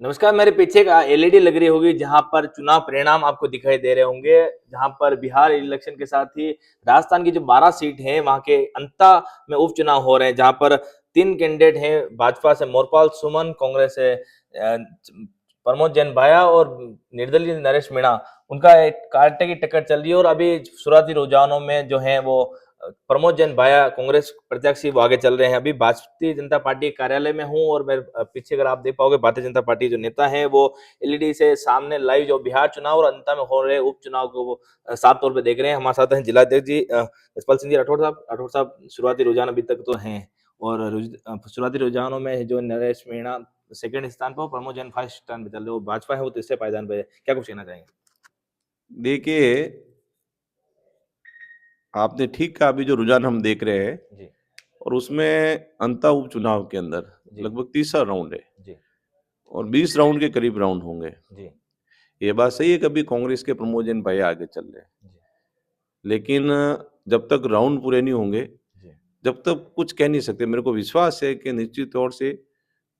नमस्कार। मेरे पीछे एक एलईडी लग रही होगी जहां पर चुनाव परिणाम आपको दिखाई दे रहे होंगे। जहां पर बिहार इलेक्शन के साथ ही राजस्थान की जो 12 सीट है वहां के अंता में उपचुनाव हो रहे हैं, जहां पर 3 कैंडिडेट हैं। भाजपा से मोरपाल सुमन, कांग्रेस से प्रमोद जैन भाया और निर्दलीय नरेश मीणा। उनका एक कांटे की टक्कर चल रही है और अभी शुरुआती रुझानों में जो है वो प्रमोद जैन भाया कांग्रेस प्रत्याशी वो आगे चल रहे हैं। अभी भारतीय जनता पार्टी कार्यालय में हूँ और मेरे पीछे अगर आप देख पाओगे भारतीय जनता पार्टी जो नेता है वो एलईडी से सामने लाइव जो बिहार चुनाव और अंत में हो रहे उपचुनाव को वो साफ तौर पे देख रहे हैं। हमारे साथ हैं जिलाध्यक्ष जी यशपाल सिंह जी राठौड़ साहब। शुरुआती रुझान अभी तक तो हैं और शुरुआती रुझानों में जो नरेश मीणा सेकंड स्थान पर, प्रमोद जैन फर्स्ट स्थान पे चल रहे, वो भाजपा है वो तीसरे पायदान पे है। क्या कुछ कहना चाहेंगे? देखिए, आपने ठीक कहा। अभी जो रुझान हम देख रहे हैं जी और उसमें अंता उपचुनाव के अंदर जी लगभग तीसरा राउंड है जी और 20 राउंड के करीब राउंड होंगे। जी ये बात सही है कि अभी कांग्रेस के प्रमोद जैन भाई आगे चल रहे हैं, जी लेकिन जब तक राउंड पूरे नहीं होंगे, जी जब तक कुछ कह नहीं सकते। मेरे को विश्वास है कि निश्चित तौर से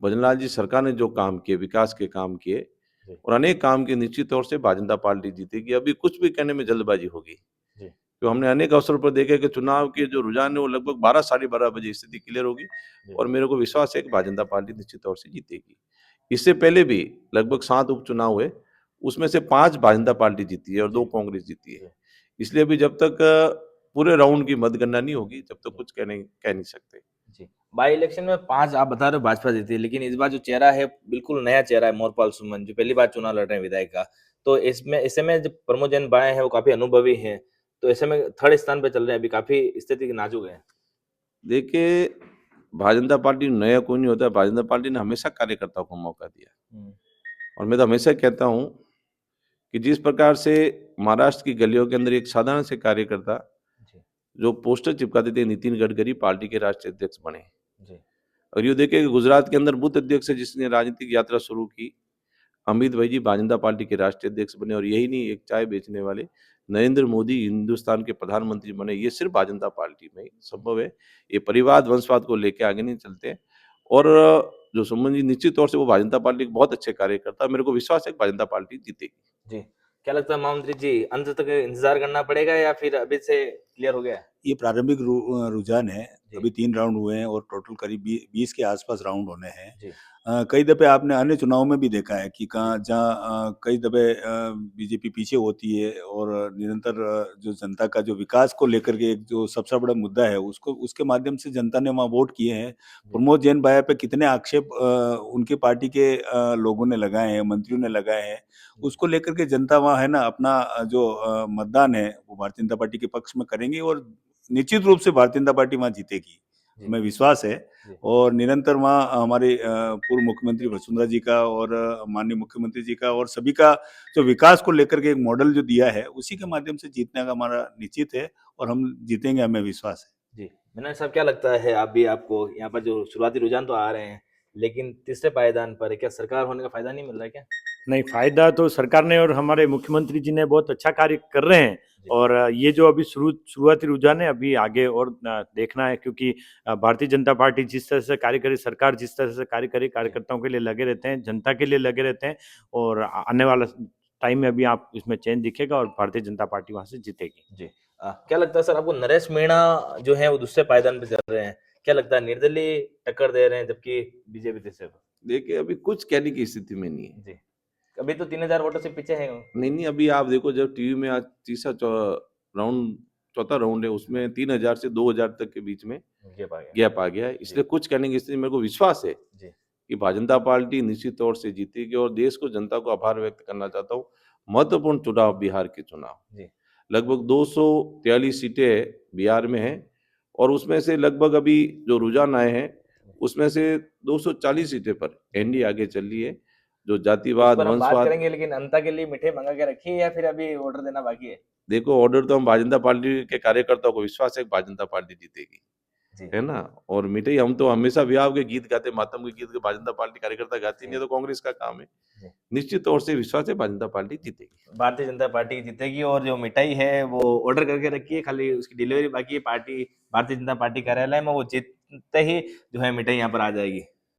भजनलाल जी सरकार ने जो काम किए, विकास के काम किए जी और अनेक काम किए, निश्चित तौर से भारतीय जनता पार्टी जीतेगी। अभी कुछ भी कहने में जल्दबाजी होगी। जी तो हमने अनेक अवसरों पर देखा कि चुनाव के जो रुझान है वो लगभग 12 साढ़े 12 बजे स्थिति क्लियर होगी जी और मेरे को विश्वास है कि भारतीय जनता पार्टी निश्चित तौर से जीतेगी। इससे पहले भी लगभग 7 उपचुनाव हुए, उसमें से 5 भारतीय जनता पार्टी जीती है और 2 जी कांग्रेस जीती है। जी इसलिए अभी जब तक पूरे राउंड की मतगणना नहीं होगी, जब तक जी कुछ कह नहीं सकते। जी। बाई इलेक्शन में 5 आप बता रहे हो भाजपा जीती है, लेकिन इस बार जो चेहरा है बिल्कुल नया चेहरा है, मोरपाल सुमन जो पहली बार चुनाव लड़ रहे हैं विधायक का। तो इसमें ऐसे में जो प्रमोद जैन भाई हैं वो काफी अनुभवी हैं, तो ऐसे में थर्ड स्थान पे चल रहे हैं, अभी काफी स्थिति नाजुक है। देखिए, भारतीय जनता पार्टी नया कोई नहीं होता है। भारतीय जनता पार्टी ने हमेशा कार्यकर्ताओं को मौका दिया हम्म, और मैं तो हमेशा कहता हूँ कि जिस प्रकार से महाराष्ट्र की गलियों के अंदर एक साधारण से कार्यकर्ता जी जो पोस्टर चिपकाते थे, नितिन गडकरी पार्टी के राष्ट्रीय अध्यक्ष बने। जी और ये देखे कि गुजरात के अंदर बूथ अध्यक्ष से जिसने राजनीतिक यात्रा शुरू की, अमित भाई जी भारतीय जनता पार्टी के राष्ट्रीय अध्यक्ष बने। और यही नहीं, एक चाय बेचने वाले नरेंद्र मोदी हिंदुस्तान के प्रधानमंत्री बने। ये सिर्फ भारतीय जनता पार्टी में ही संभव है। ये परिवार वंशवाद को लेके आगे नहीं चलते। और जो सुमन जी, निश्चित तौर से वो भारतीय जनता पार्टी के बहुत अच्छे कार्यकर्ता। मेरे को विश्वास है कि भारतीय जनता पार्टी जीतेगी। जी। क्या लगता है महामंत्री जी, अंत तक इंतजार करना पड़ेगा या फिर अभी से क्लियर हो गया है? ये प्रारंभिक रुझान है। जी अभी 3 राउंड हुए हैं और टोटल करीब 20 के आसपास राउंड होने हैं। जी कई दफ़े आपने अन्य चुनाव में भी देखा है कि जी कहाँ जहाँ कई दफ़े बीजेपी पीछे होती है और निरंतर जो जनता का जो विकास को लेकर के एक जो सबसे बड़ा मुद्दा है उसको उसके माध्यम से जनता ने वहाँ वोट किए हैं। जी प्रमोद जैन भाया पे कितने आक्षेप उनके पार्टी के लोगों ने लगाए हैं, मंत्रियों ने लगाए हैं, जी उसको लेकर के जनता वहाँ है ना अपना जो मतदान है वो भारतीय जनता पार्टी के पक्ष में करेंगे और निश्चित रूप से भारतीय जनता पार्टी वहाँ जीतेगी, जी हमें विश्वास है। जी और निरंतर वहाँ हमारे पूर्व मुख्यमंत्री वसुंधरा जी का और माननीय मुख्यमंत्री जी का और सभी का जो विकास को लेकर के एक मॉडल जो दिया है उसी के माध्यम से जीतने का हमारा निश्चित है और हम जीतेंगे, हमें विश्वास है। जी। मीना साहब, क्या लगता है अभी आपको यहाँ पर जो शुरुआती रुझान तो आ रहे हैं, लेकिन तीसरे पायदान पर है, क्या सरकार होने का फायदा नहीं मिल रहा है क्या? नहीं, फायदा तो सरकार ने और हमारे मुख्यमंत्री जी ने बहुत अच्छा कार्य कर रहे हैं। जी और ये जो अभी शुरुआती रुझान है अभी आगे और देखना है, क्योंकि भारतीय जनता पार्टी जिस तरह से कार्य करे, सरकार जिस तरह से कार्य करे, जी कार्यकर्ताओं के लिए लगे रहते हैं, जनता के लिए लगे रहते हैं। और आने वाला टाइम में अभी आप इसमें चेंज दिखेगा और भारतीय जनता पार्टी वहां से जीतेगी। जी। क्या लगता है सर आपको, नरेश मीणा जो है वो दूसरे पायदान पे चल रहे हैं, क्या लगता है निर्दलीय टक्कर दे रहे हैं जबकि बीजेपी तीसरे पर? देखिए, अभी कुछ कहने की स्थिति में नहीं है। जी। अभी तो 3000 वोटों से पीछे हैं वो। नहीं, नहीं, अभी आप देखो, जब टीवी में आज तीसरा राउंड, चौथा राउंड है, उसमें 3000 से 2000 तक के बीच में गैप आ गया। गैप आ गया है। जी इसलिए कुछ कहने की स्थिति, मेरे को विश्वास है जी कि भारतीय जनता पार्टी निश्चित तौर से जीतेगी। और देश को, जनता को आभार व्यक्त करना चाहता हूँ। महत्वपूर्ण चुनाव, बिहार के चुनाव जी लगभग 243 सीटें बिहार में हैं और उसमें से लगभग अभी जो रुझान आए हैं उसमें से 240 सीटें पर जी। एनडीए आगे चल रही है। जो उस जातिवाद, पर हम बात वंशवाद, करेंगे, लेकिन अंता के लिए मिठाई मंगा के रखी है या फिर अभी ऑर्डर देना बाकी है? देखो, ऑर्डर तो हम भारतीय जनता पार्टी के कार्यकर्ताओं को विश्वास है कि भारतीय जनता पार्टी जीतेगी, जी है ना। और मिठाई हम तो हमेशा विवाह के गीत गाते, मातम के गीत भारतीय जनता पार्टी कार्यकर्ता गाती नहीं, जी है तो कांग्रेस का काम है। जी। निश्चित तौर से विश्वास है भारतीय जनता पार्टी जीतेगी। भारतीय जनता पार्टी जीतेगी और जो मिठाई है वो ऑर्डर करके रखी है, खाली उसकी डिलीवरी बाकी है। पार्टी भारतीय जनता पार्टी कार्यालय में वो जीतते ही जो है मिठाई यहाँ पर आ जाएगी।